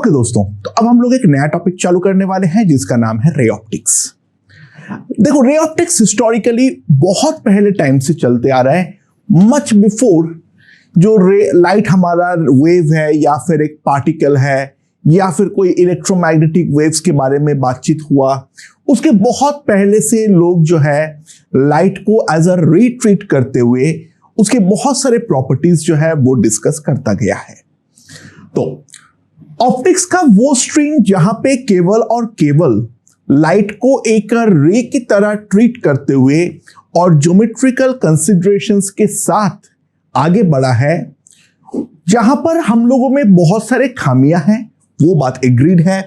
Okay दोस्तों, तो अब हम लोग एक नया टॉपिक चालू करने वाले हैं जिसका नाम है रे ऑप्टिक्स। देखो, रे ऑप्टिक्स हिस्टोरिकली बहुत पहले टाइम से चलते आ रहा है, मच बिफोर जो रे लाइट हमारा वेव है या फिर एक पार्टिकल है या फिर कोई इलेक्ट्रोमैग्नेटिक वेव्स के बारे में बातचीत हुआ, उसके बहुत पहले से लोग जो है लाइट को एज अ रे ट्रीट करते हुए उसके बहुत सारे प्रॉपर्टीज जो है वो डिस्कस करता गया है। तो ऑप्टिक्स का वो स्ट्रीम जहां पे केवल और केवल लाइट को एक रे की तरह ट्रीट करते हुए और ज्योमेट्रिकल कंसीडरेशंस के साथ आगे बढ़ा है, जहां पर हम लोगों में बहुत सारे खामियां हैं, वो बात एग्रीड है।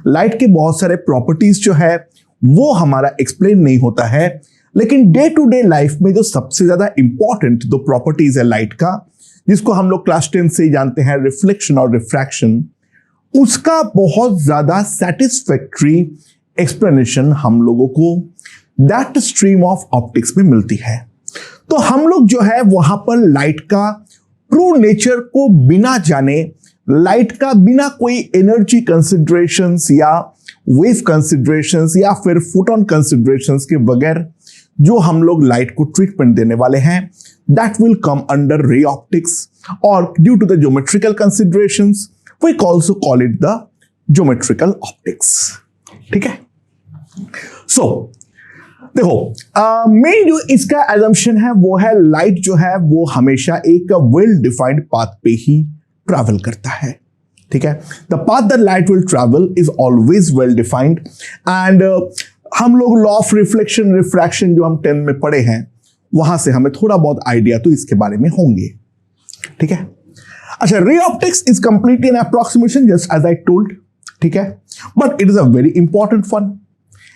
लाइट के बहुत सारे प्रॉपर्टीज जो है वो हमारा एक्सप्लेन नहीं होता है, लेकिन डे टू डे लाइफ में जो सबसे ज्यादा इंपॉर्टेंट दो प्रॉपर्टीज है लाइट का, जिसको हम लोग क्लास 10 से ही जानते हैं, रिफ्लेक्शन और रिफ्रैक्शन, उसका बहुत ज्यादा सेटिस्फैक्ट्री एक्सप्लेनेशन हम लोगों को दैट स्ट्रीम ऑफ ऑप्टिक्स में मिलती है। तो हम लोग जो है वहां पर लाइट का ट्रू नेचर को बिना जाने, लाइट का बिना कोई एनर्जी कंसिडरेशंस या वेव कंसिडरेशंस या फिर फोटोन कंसिडरेशंस के बगैर जो हम लोग लाइट को ट्रीटमेंट देने वाले हैं, that will come under ray optics, और due to the geometrical considerations we also call it the geometrical optics। ठीक है। सो देखो, मेन जो इसका एजम्पशन है वो है लाइट जो है वो हमेशा एक वेल डिफाइंड पाथ पे ही ट्रैवल करता है। ठीक है, the path that light will travel is always well defined, and हम लोग लॉ ऑफ रिफ्लेक्शन रिफ्रैक्शन जो हम 10 में पढ़े हैं वहां से हमें थोड़ा बहुत आइडिया तो इसके बारे में होंगे। ठीक है। अच्छा, ray optics is completely an approximation just as I told. ठीक है, but it is a very important one.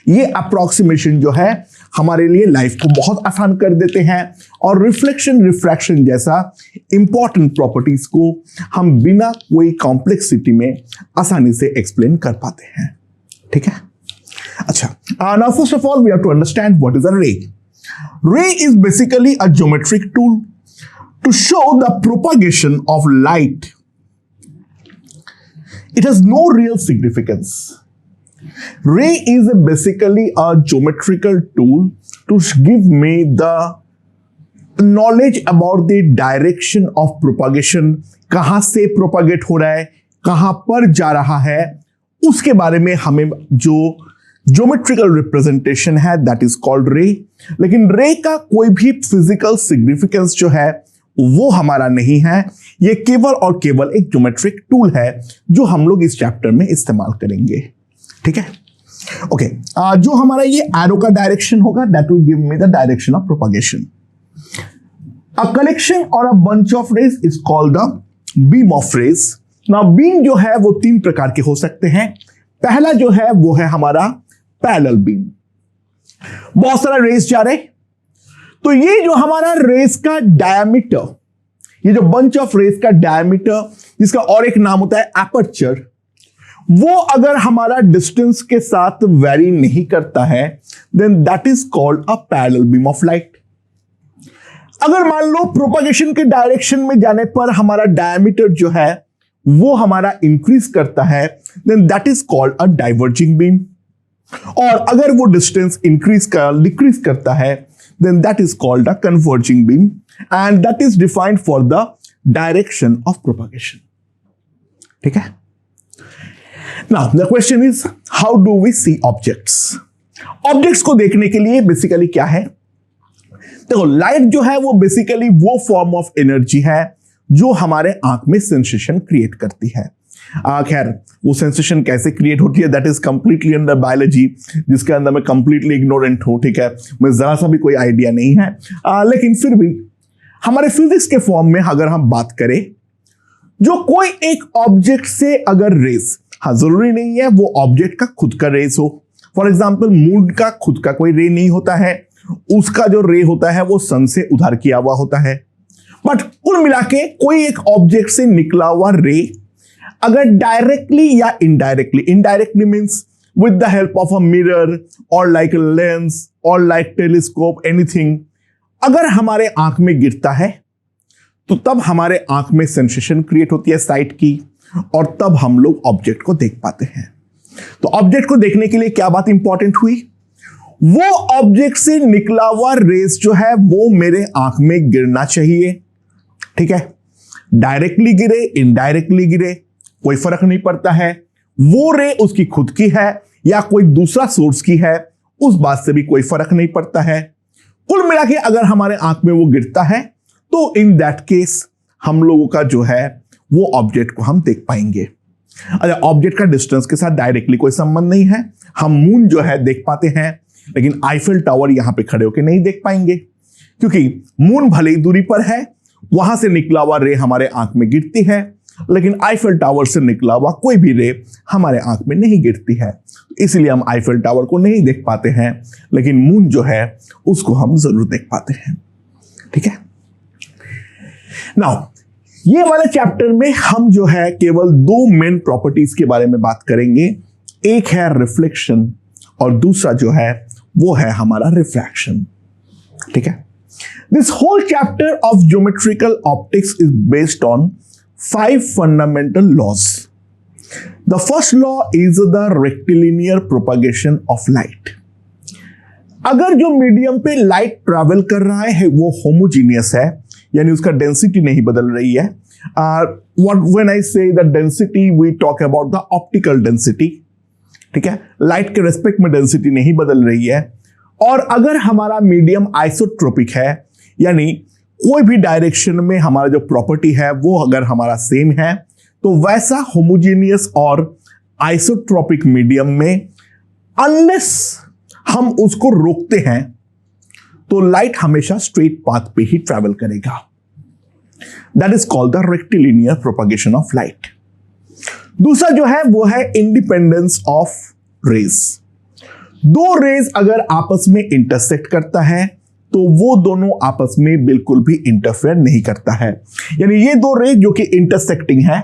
ये अप्रोक्सीमेशन जो है हमारे लिए लाइफ को बहुत आसान कर देते हैं, और रिफ्लेक्शन रिफ्रैक्शन जैसा इंपॉर्टेंट प्रॉपर्टीज को हम बिना कोई कॉम्प्लेक्सिटी में आसानी से एक्सप्लेन कर पाते हैं। ठीक है। अच्छा, now first of all we have to understand what is a ray. Ray is basically a geometric tool to show the propagation of light. It has no real significance. Ray is basically a geometrical tool to give me the knowledge about the direction of propagation. कहां से propagate हो रहा है, कहां पर जा रहा है, उसके बारे में हमें जो ज्योमेट्रिकल रिप्रेजेंटेशन है दैट इज कॉल्ड रे। लेकिन रे का कोई भी फिजिकल सिग्निफिकेंस जो है वो हमारा नहीं है, ये केवल और केवल एक ज्योमेट्रिक टूल है जो हम लोग इस चैप्टर में इस्तेमाल करेंगे। ठीक है। ओके, जो हमारा ये एरो का डायरेक्शन होगा that will give me the direction of propagation. A collection or a bunch of rays is called the beam of rays. Now beam जो है वो 3 प्रकार के हो सकते हैं। पहला जो है वो है हमारा पैरेलल बीम। बहुत सारा रेज जा रहे, तो ये जो हमारा रेस का डायमीटर, ये जो बंच ऑफ रेस का डायमीटर, जिसका और एक नाम होता है एपर्चर, वो अगर हमारा डिस्टेंस के साथ वेरी नहीं करता है then that is called a parallel beam of light. अगर मान लो प्रोपगेशन के डायरेक्शन में जाने पर हमारा डायमीटर जो है वो हमारा इंक्रीज करता है then that is called a diverging beam. और अगर वो डिस्टेंस डिक्रीज करता है then that is called a converging beam, and that is defined for the direction of propagation। ठीक है। Now the question is how do we see objects? Objects को देखने के लिए बेसिकली क्या है? देखो, लाइट जो है वो बेसिकली वो फॉर्म ऑफ एनर्जी है जो हमारे आंख में सेंसेशन क्रिएट करती है। खैर, वो सेंसेशन कैसे क्रिएट होती है that is completely under biology, जिसके अंदर मैं कंप्लीटली इग्नोरेंट हूं। ठीक है, मुझे जरा सा भी कोई आइडिया नहीं है, लेकिन फिर भी हमारे फिजिक्स के फॉर्म में अगर हम बात करें, जो कोई एक ऑब्जेक्ट से अगर रेस, हाँ जरूरी नहीं है वो ऑब्जेक्ट का खुद का रेस हो। फॉर एग्जाम्पल, मून का खुद का कोई रे नहीं होता है, उसका जो रे होता है वो सन से उधार किया हुआ होता है। बट कुल मिला के कोई एक ऑब्जेक्ट से निकला हुआ रे अगर डायरेक्टली या indirectly means with the help of a mirror और लाइक लेंस और लाइक टेलीस्कोप एनीथिंग, अगर हमारे आंख में गिरता है तो तब हमारे आंख में सेंसेशन क्रिएट होती है साइट की, और तब हम लोग ऑब्जेक्ट को देख पाते हैं। तो ऑब्जेक्ट को देखने के लिए क्या बात इंपॉर्टेंट हुई, वो ऑब्जेक्ट से निकला हुआ रेस जो है वो मेरे आंख में गिरना चाहिए। ठीक है, डायरेक्टली गिरे इनडायरेक्टली गिरे कोई फर्क नहीं पड़ता है, वो रे उसकी खुद की है या कोई दूसरा सोर्स की है उस बात से भी कोई फर्क नहीं पड़ता है। कुल मिला के अगर हमारे आंख में वो गिरता है तो इन दैट केस हम लोगों का जो है वो ऑब्जेक्ट को हम देख पाएंगे। अच्छा, ऑब्जेक्ट का डिस्टेंस के साथ डायरेक्टली कोई संबंध नहीं है, हम मून जो है देख पाते हैं लेकिन आईफिल टावर यहां पे खड़े होकर नहीं देख पाएंगे, क्योंकि मून भले ही दूरी पर है, वहां से निकला हुआ रे हमारे आंख में गिरती है, लेकिन आईफिल टावर से निकला हुआ कोई भी रे हमारे आंख में नहीं गिरती है। इसलिए हम आईफिल टावर को नहीं देख पाते हैं, लेकिन मून जो है उसको हम जरूर देख पाते हैं। ठीक है, नाउ ये वाले चैप्टर में हम जो है केवल दो मेन प्रॉपर्टीज के बारे में बात करेंगे, एक है रिफ्लेक्शन और दूसरा जो है वो है हमारा रिफ्रैक्शन। ठीक है, this whole chapter of geometrical optics is based on 5 fundamental laws. The first law is the rectilinear propagation of light. अगर जो मीडियम पे लाइट ट्रैवल कर रहा है वो होमोजीनियस है, यानी उसका डेंसिटी नहीं बदल रही है। When I say the density, we talk about the optical density. ठीक है, लाइट के रेस्पेक्ट में डेंसिटी नहीं बदल रही है। और अगर हमारा मीडियम आइसोट्रोपिक है, यानी कोई भी डायरेक्शन में हमारा जो प्रॉपर्टी है वो अगर हमारा सेम है, तो वैसा होमोजेनियस और आइसोट्रोपिक मीडियम में अनलेस हम उसको रोकते हैं तो लाइट हमेशा स्ट्रेट पाथ पे ही ट्रैवल करेगा। That is called the rectilinear propagation of light. दूसरा जो है वो है इंडिपेंडेंस ऑफ रेज। दो रेज अगर आपस में इंटरसेक्ट करता है तो वो दोनों आपस में बिल्कुल भी इंटरफेयर नहीं करता है, यानी ये दो रेज जो कि इंटरसेक्टिंग है,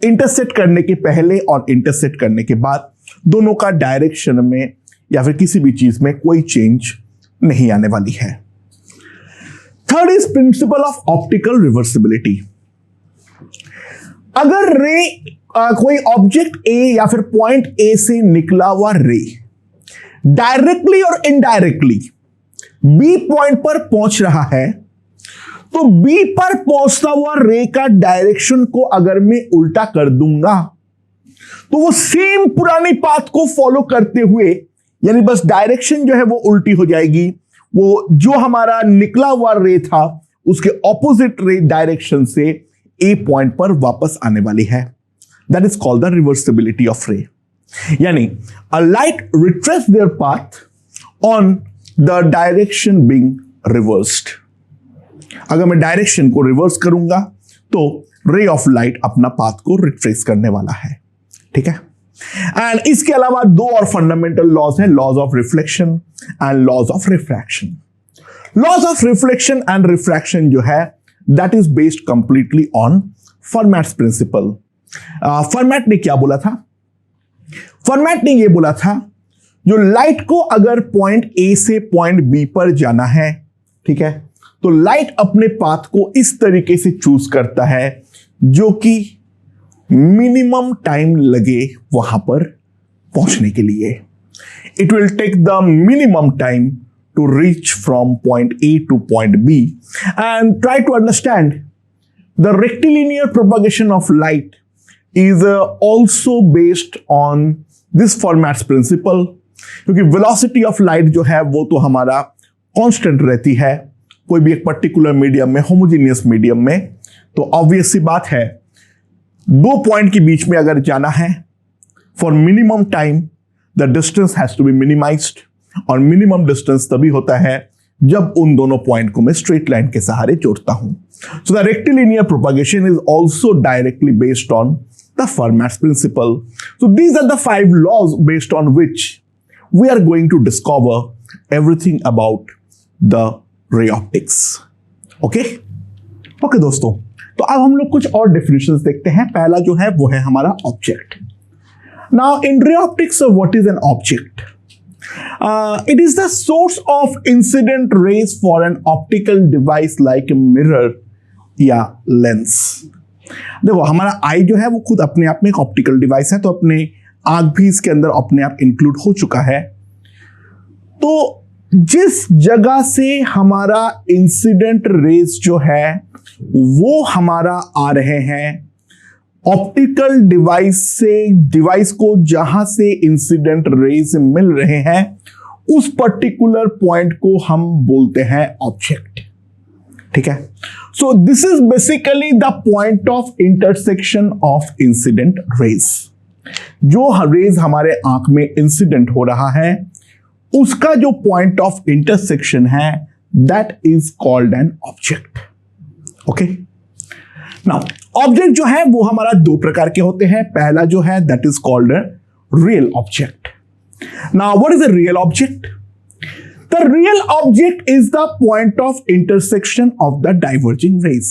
इंटरसेक्ट करने के पहले और इंटरसेक्ट करने के बाद दोनों का डायरेक्शन में या फिर किसी भी चीज में कोई चेंज नहीं आने वाली है। Third is principle of optical reversibility. अगर रे कोई ऑब्जेक्ट ए या फिर पॉइंट ए से निकला हुआ रे डायरेक्टली और इनडायरेक्टली बी पॉइंट पर पहुंच रहा है, तो बी पर पहुंचता हुआ रे का डायरेक्शन को अगर मैं उल्टा कर दूंगा तो वो सेम पुरानी पाथ को फॉलो करते हुए, यानी बस डायरेक्शन जो है वो उल्टी हो जाएगी, वो जो हमारा निकला हुआ रे था उसके ऑपोजिट रे डायरेक्शन से ए पॉइंट पर वापस आने वाली है। That is called the reversibility of ray. यानी a light retrace their path on the direction being reversed. अगर मैं डायरेक्शन को रिवर्स करूंगा तो रे ऑफ लाइट अपना पाथ को रिट्रेस करने वाला है। ठीक है, एंड इसके अलावा दो और फंडामेंटल लॉज हैं, laws of reflection and laws of refraction. Laws of reflection and refraction जो है that is based completely on Fermat's principle. Fermat ने क्या बोला था? फर्मैट ने यह बोला था जो लाइट को अगर पॉइंट ए से पॉइंट बी पर जाना है, ठीक है, तो लाइट अपने पाथ को इस तरीके से चूज करता है जो कि मिनिमम टाइम लगे वहां पर पहुंचने के लिए। It will take the minimum time to reach from point A to point B and try to understand the rectilinear propagation of light is also based on this Fermat's principle, क्योंकि velocity of light जो है वो तो हमारा constant रहती है कोई भी एक पर्टिकुलर मीडियम में, होमोजेनियस मीडियम में। तो ऑब्वियस सी बात है दो पॉइंट के बीच में अगर जाना है for minimum time the distance has to be minimised, और मिनिमम डिस्टेंस तभी होता है जब उन दोनों पॉइंट को मैं स्ट्रेट लाइन के सहारे जोड़ता हूं। So the rectilinear propagation is also directly based on the Fermat's principle. So these are the 5 laws based on which we are going to discover everything about the ray optics. Okay दोस्तों, तो अब हम लोग कुछ और definitions देखते हैं। पहला जो है वो है हमारा object. Now in ray optics, what is an object? It is the source of incident rays for an optical device like a mirror या lens. देखो हमारा आई जो है वो खुद अपने आप में एक ऑप्टिकल डिवाइस है, तो अपने आंख भी इसके अंदर अपने आप इंक्लूड हो चुका है। तो जिस जगह से हमारा इंसिडेंट रेज जो है वो हमारा आ रहे हैं ऑप्टिकल डिवाइस को जहां से इंसिडेंट रेज मिल रहे हैं उस पर्टिकुलर पॉइंट को हम बोलते हैं ऑब्जेक्ट। ठीक है, so this is basically the point of intersection of incident raise. जो रेज हमारे आंख में इंसिडेंट हो रहा है उसका जो पॉइंट ऑफ इंटरसेक्शन है that is called an object. Okay, now object जो है वो हमारा दो प्रकार के होते हैं। पहला जो है that is called real object. Now what is a real object? The real object is the point of intersection of the diverging rays.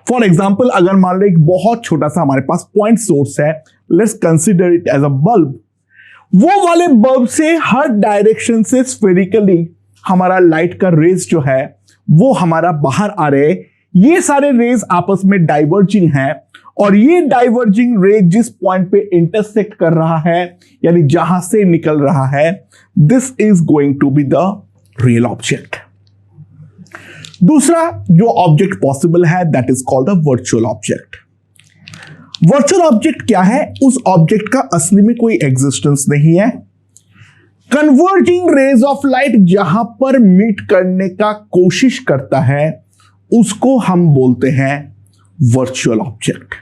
For example, अगर मान लो एक बहुत छोटा सा हमारे पास पॉइंट सोर्स है, let's consider it as a bulb. वो वाले बल्ब से हर डायरेक्शन से स्फेरिकली हमारा लाइट का रेज जो है वो हमारा बाहर आ रहे। ये सारे रेज आपस में डाइवर्जिंग है और ये डाइवर्जिंग रेज जिस पॉइंट पे इंटरसेक्ट कर रहा है यानी जहां से निकल रहा है, this is going to be the real object. दूसरा जो ऑब्जेक्ट पॉसिबल है that is called the virtual object. Virtual object क्या है? उस ऑब्जेक्ट का असली में कोई एग्जिस्टेंस नहीं है। कन्वर्जिंग रेज ऑफ लाइट जहां पर मीट करने का कोशिश करता है उसको हम बोलते हैं वर्चुअल ऑब्जेक्ट।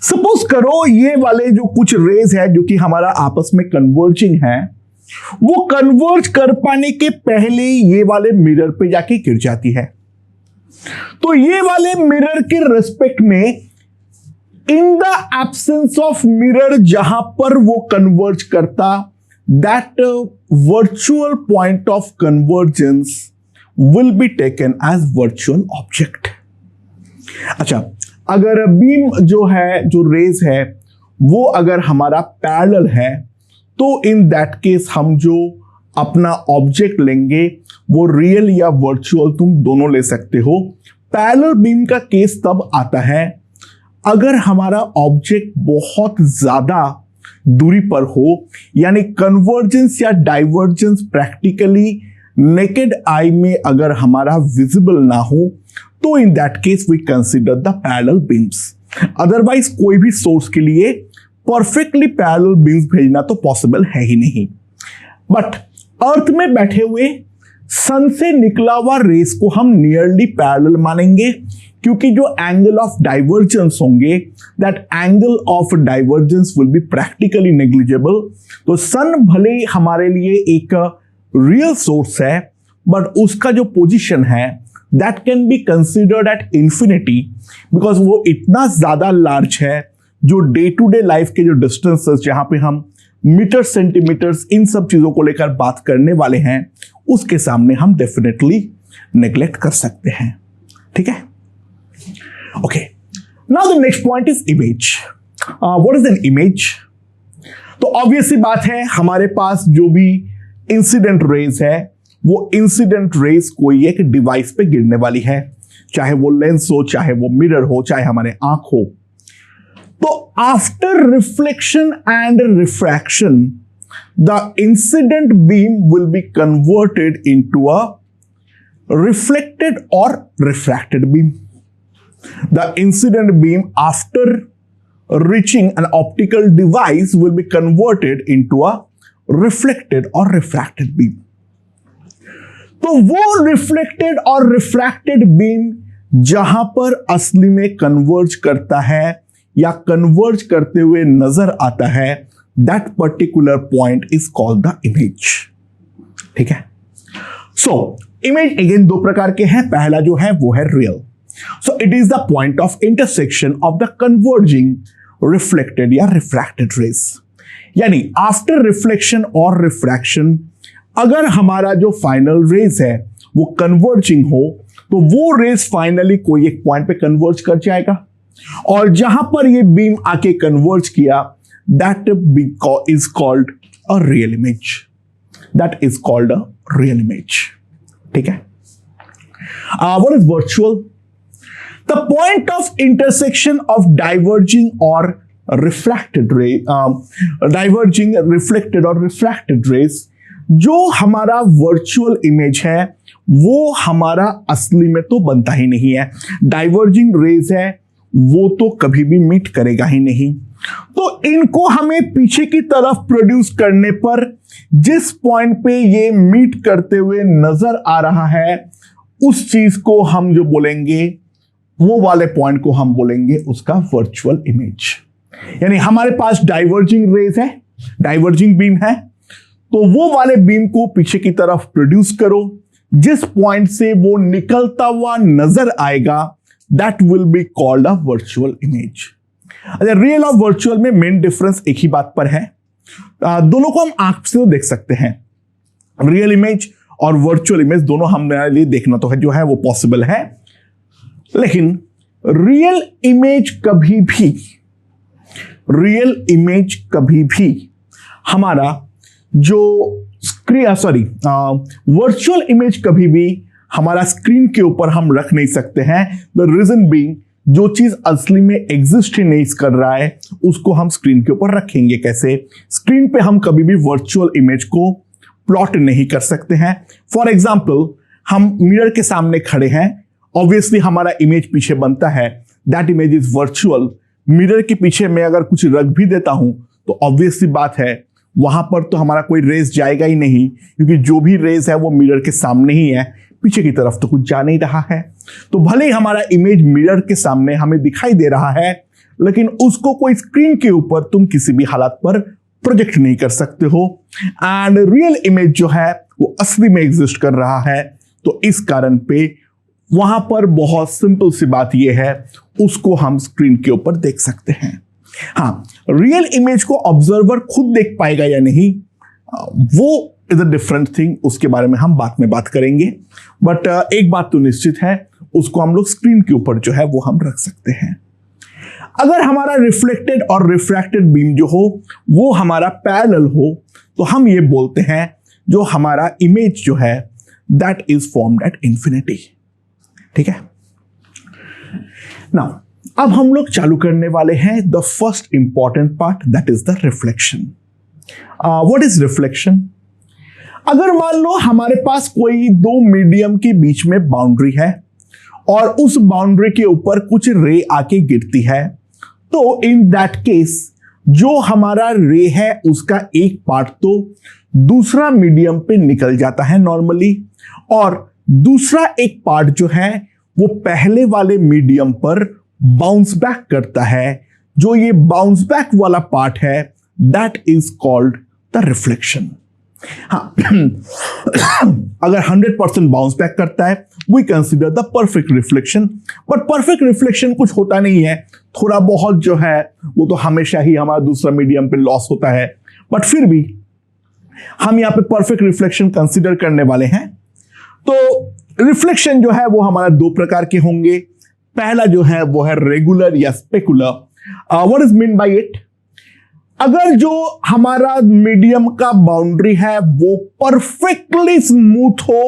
सपोज करो ये वाले जो कुछ रेज है जो कि हमारा आपस में कन्वर्जिंग है, वो कन्वर्ज कर पाने के पहले ये वाले मिरर पे जाके गिर जाती है। तो ये वाले मिरर के रिस्पेक्ट में in the absence of mirror जहां पर वो कन्वर्ज करता, that virtual point of convergence will be taken as virtual object। अच्छा, अगर बीम जो है, जो रेज है, वो अगर हमारा पैरेलल है तो इन दैट केस हम जो अपना ऑब्जेक्ट लेंगे वो रियल या वर्चुअल तुम दोनों ले सकते हो। पैरेलल बीम का केस तब आता है अगर हमारा ऑब्जेक्ट बहुत ज्यादा दूरी पर हो, यानी कन्वर्जेंस या डाइवर्जेंस प्रैक्टिकली नेकेड आई में अगर हमारा विजिबल ना हो, तो in that case we consider the parallel beams. Otherwise कोई भी सोर्स के लिए परफेक्टली पैरेलल बीम्स भेजना तो पॉसिबल है ही नहीं। बट अर्थ में बैठे हुए सन से निकला हुआ रेस को हम नियरली पैरेलल मानेंगे, क्योंकि जो एंगल ऑफ डाइवर्जेंस होंगे that angle of divergence will be practically negligible. तो सन भले हमारे लिए एक रियल सोर्स है, बट उसका जो पोजीशन है that can be considered at infinity, because वो इतना ज्यादा लार्ज है। जो डे टू डे लाइफ के जो डिस्टेंसेस जहां पे हम मीटर सेंटीमीटर्स इन सब चीजों को लेकर बात करने वाले हैं, उसके सामने हम डेफिनेटली नेग्लेक्ट कर सकते हैं। ठीक है, okay, now the next point is image. What is an image? तो ऑब्वियसली बात है, हमारे पास जो भी इंसिडेंट रेज है वो इंसिडेंट रेज कोई एक डिवाइस पे गिरने वाली है, चाहे वो लेंस हो, चाहे वो मिरर हो, चाहे हमारे आंख हो। तो after reflection and refraction the incident beam will be converted into a reflected or refracted beam. The incident beam after reaching an optical device will be converted into a reflected or refracted beam। तो वो reflected or refracted beam जहां पर असली में converge करता है या converge करते हुए नजर आता है, that particular point is called the image. ठीक है, सो इमेज अगेन दो प्रकार के हैं। पहला जो है वो है real. So it is the point of intersection of the converging reflected या रिफ्रैक्टेड रेज। यानी आफ्टर रिफ्लेक्शन और रिफ्रैक्शन अगर हमारा जो फाइनल रेज है वो कन्वर्जिंग हो, तो वो रेज फाइनली कोई एक पॉइंट पे कन्वर्ज कर जाएगा, और जहां पर ये बीम आके कन्वर्ज किया, that is called a real image. That is called a real image. ठीक है, what is virtual? The point of intersection of diverging और रिफ्रैक्टेड रे, diverging reflected or refracted raise, जो हमारा वर्चुअल इमेज है वो हमारा असली में तो बनता ही नहीं है। डाइवर्जिंग रेज है वो तो कभी भी मीट करेगा ही नहीं। तो इनको हमें पीछे की तरफ प्रोड्यूस करने पर जिस पॉइंट पे ये मीट करते हुए नजर आ रहा है उस चीज को हम जो बोलेंगे, वो वाले पॉइंट को हम बोलेंगे उसका वर्चुअल इमेज। यानी हमारे पास डाइवर्जिंग रेज है, डाइवर्जिंग बीम है, तो वो वाले बीम को पीछे की तरफ प्रोड्यूस करो, जिस पॉइंट से वो निकलता हुआ नजर आएगा that will be called a virtual image. अच्छा, रियल और वर्चुअल में मेन डिफरेंस एक ही बात पर है, दोनों को हम आंख से तो देख सकते हैं। रियल इमेज और वर्चुअल इमेज दोनों हमारे लिए देखना तो है जो है वो पॉसिबल है, लेकिन रियल इमेज कभी भी हमारा जो वर्चुअल इमेज कभी भी हमारा स्क्रीन के ऊपर हम रख नहीं सकते हैं। द रीजन बीइंग, जो चीज असली में एग्जिस्ट ही नहीं कर रहा है उसको हम स्क्रीन के ऊपर रखेंगे कैसे? स्क्रीन पे हम कभी भी वर्चुअल इमेज को प्लॉट नहीं कर सकते हैं। फॉर एग्जाम्पल, हम मिरर के सामने खड़े हैं, ऑब्वियसली हमारा इमेज पीछे बनता है, that image is virtual. Mirror के पीछे मैं अगर कुछ रख भी देता हूं तो ऑब्वियसली बात है वहां पर तो हमारा कोई रेज जाएगा ही नहीं, क्योंकि जो भी रेज है वो मिरर के सामने ही है, पीछे की तरफ तो कुछ जा नहीं रहा है। तो भले ही हमारा इमेज मिरर के सामने हमें दिखाई दे रहा है, लेकिन उसको कोई स्क्रीन के ऊपर तुम किसी भी हालत पर प्रोजेक्ट नहीं कर सकते हो। एंड रियल इमेज जो है वो असली में एग्जिस्ट कर रहा है, तो इस कारण पे वहां पर बहुत सिंपल सी बात यह है, उसको हम स्क्रीन के ऊपर देख सकते हैं। हाँ, रियल इमेज को ऑब्जर्वर खुद देख पाएगा या नहीं, वो इज अ डिफरेंट थिंग, उसके बारे में हम बाद में बात करेंगे। बट एक बात तो निश्चित है, उसको हम लोग स्क्रीन के ऊपर जो है वो हम रख सकते हैं। अगर हमारा रिफ्लेक्टेड और रिफ्रैक्टेड बीम जो हो वो हमारा पैरेलल हो, तो हम ये बोलते हैं जो हमारा इमेज जो है that is formed at infinity. ठीक है, नाउ अब हम लोग चालू करने वाले हैं the first important part, that is the reflection. What is reflection? अगर मान लो हमारे पास कोई दो मीडियम के बीच में बाउंड्री है और उस बाउंड्री के ऊपर कुछ रे आके गिरती है, तो इन दैट केस जो हमारा रे है उसका एक पार्ट तो दूसरा मीडियम पे निकल जाता है नॉर्मली, और दूसरा एक पार्ट जो है वो पहले वाले मीडियम पर बाउंस बैक करता है। जो ये बाउंस बैक वाला पार्ट है that is called the reflection. हाँ, अगर 100% बाउंस बैक करता है we consider the perfect reflection. But perfect reflection कुछ होता नहीं है, थोड़ा बहुत जो है वो तो हमेशा ही हमारा दूसरा मीडियम पे लॉस होता है, बट फिर भी हम यहां पे परफेक्ट रिफ्लेक्शन कंसीडर करने वाले हैं। तो रिफ्लेक्शन जो है वो हमारा दो प्रकार के होंगे। पहला जो है वो है रेगुलर या specular. What is mean by it? अगर जो हमारा मीडियम का बाउंड्री है वो परफेक्टली स्मूथ हो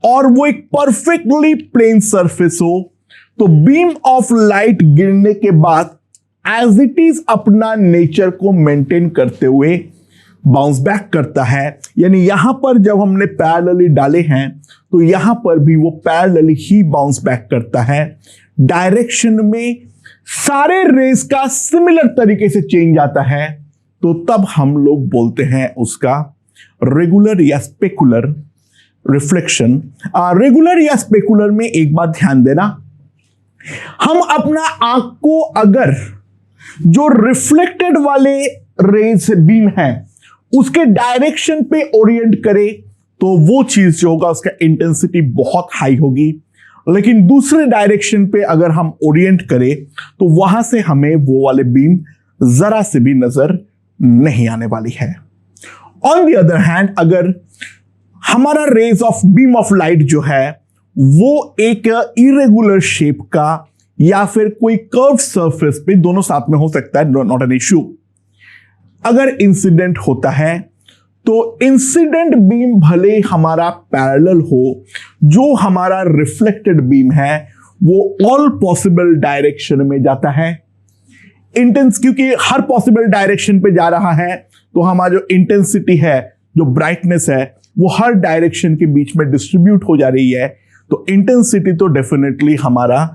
और वो एक परफेक्टली प्लेन सरफेस हो, तो बीम ऑफ लाइट गिरने के बाद एज इट इज अपना नेचर को मेंटेन करते हुए बाउंस बैक करता है। यानी यहां पर जब हमने पैरेलली डाले हैं तो यहां पर भी वो पैरेलली ही बाउंस बैक करता है। डायरेक्शन में सारे रेस का सिमिलर तरीके से चेंज आता है, तो तब हम लोग बोलते हैं उसका रेगुलर या स्पेकुलर रिफ्लेक्शन। रेगुलर या स्पेकुलर में एक बात ध्यान देना, हम अपना आंख को अगर जो रिफ्लेक्टेड वाले रेस बीम है उसके डायरेक्शन पे ओरिएंट करे तो वो चीज जो होगा उसका इंटेंसिटी बहुत हाई होगी, लेकिन दूसरे डायरेक्शन पे अगर हम ओरिएंट करें तो वहां से हमें वो वाले बीम जरा से भी नजर नहीं आने वाली है। ऑन द अदर हैंड, अगर हमारा rays of beam of light जो है वो एक इरेगुलर शेप का या फिर कोई कर्व सरफेस पे, दोनों साथ में हो सकता है, नॉट एन इश्यू, अगर इंसिडेंट होता है तो इंसिडेंट बीम भले हमारा पैरेलल हो, जो हमारा रिफ्लेक्टेड बीम है वो ऑल पॉसिबल डायरेक्शन में जाता है। इंटेंस क्योंकि हर पॉसिबल डायरेक्शन पे जा रहा है, तो हमारा जो इंटेंसिटी है, जो ब्राइटनेस है, वो हर डायरेक्शन के बीच में डिस्ट्रीब्यूट हो जा रही है। तो इंटेंसिटी तो डेफिनेटली हमारा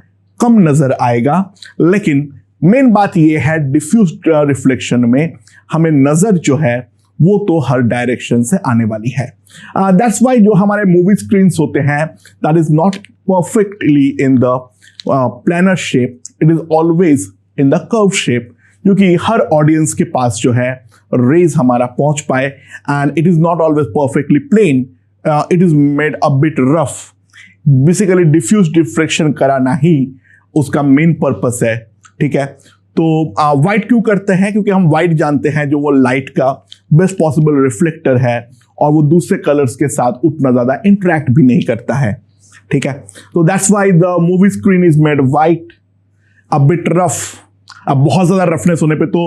कम नजर आएगा, लेकिन मेन बात ये है डिफ्यूज रिफ्लेक्शन में हमें नजर जो है वो तो हर डायरेक्शन से आने वाली है। दैट्स वाई जो हमारे मूवी स्क्रीन्स होते हैं, that is not perfectly in the planar shape, it is always in the curve shape, क्योंकि हर ऑडियंस के पास जो है रेज हमारा पहुंच पाए, and it is not always perfectly plane, it is made a bit rough. Basically diffuse reflection कराना ही उसका मेन पर्पस है, ठीक है। तो वाइट क्यों करते हैं? क्योंकि हम वाइट जानते हैं जो वो लाइट का बेस्ट पॉसिबल रिफ्लेक्टर है, और वो दूसरे कलर्स के साथ उतना ज्यादा इंटरेक्ट भी नहीं करता है, ठीक है। तो that's why the movie screen is made white, a bit rough. अब बहुत ज्यादा रफनेस होने पे तो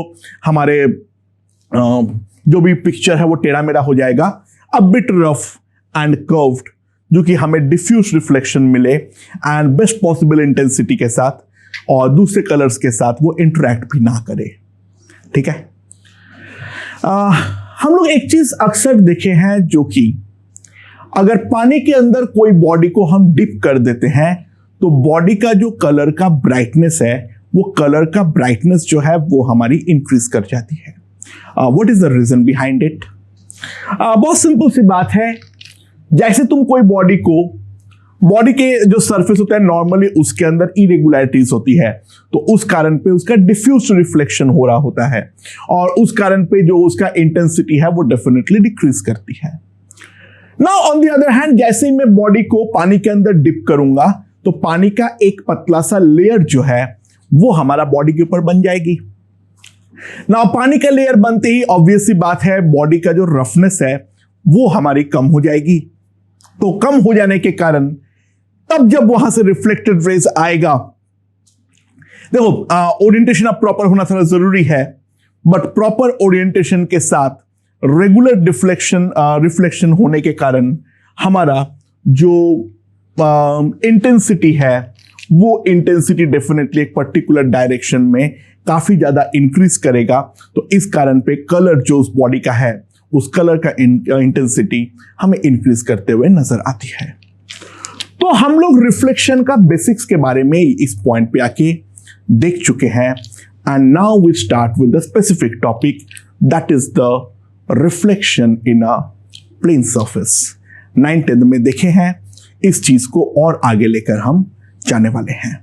हमारे जो भी पिक्चर है वो टेढ़ा मेढ़ा हो जाएगा। अ बिट रफ एंड कर्व्ड, जो कि हमें डिफ्यूज रिफ्लेक्शन मिले एंड बेस्ट पॉसिबल इंटेंसिटी के साथ, और दूसरे कलर्स के साथ वो इंटरेक्ट भी ना करे, ठीक है। हम लोग एक चीज अक्सर देखे हैं, जो कि अगर पानी के अंदर कोई बॉडी को हम डिप कर देते हैं, तो बॉडी का जो कलर का ब्राइटनेस है, वो कलर का ब्राइटनेस जो है वो हमारी इंक्रीज कर जाती है। What is the reason behind it? बहुत सिंपल सी बात है। जैसे तुम कोई बॉडी के जो सरफेस होता है नॉर्मली उसके अंदर इरेगुलरिटीज होती है, तो उस कारण पे उसका डिफ्यूज रिफ्लेक्शन हो रहा होता है, और उस कारण पे जो उसका इंटेंसिटी है वो डेफिनेटली डिक्रीज करती है। Now on the other hand, जैसे ही मैं बॉडी को पानी के अंदर डिप करूंगा, तो पानी का एक पतला सा लेयर जो है वो हमारा बॉडी के ऊपर बन जाएगी। नाउ पानी का लेयर बनते ही ऑब्वियस सी बात है, बॉडी का जो रफनेस है वो हमारी कम हो जाएगी। तो कम हो जाने के कारण तब जब वहां से रिफ्लेक्टेड रेज आएगा, देखो ओरिएंटेशन अब प्रॉपर होना थोड़ा जरूरी है, बट प्रॉपर ओरिएंटेशन के साथ रेगुलर रिफ्लेक्शन होने के कारण हमारा जो इंटेंसिटी है, वो इंटेंसिटी डेफिनेटली एक पर्टिकुलर डायरेक्शन में काफी ज्यादा इंक्रीज करेगा। तो इस कारण पे कलर जो उस बॉडी का है, उस कलर का इंटेंसिटी हमें इंक्रीज करते हुए नजर आती है। तो हम लोग रिफ्लेक्शन का बेसिक्स के बारे में इस पॉइंट पे आके देख चुके हैं, and now we start with the specific topic, that is the reflection in a plane surface. 9th 10th में देखे हैं, इस चीज को और आगे लेकर हम जाने वाले हैं।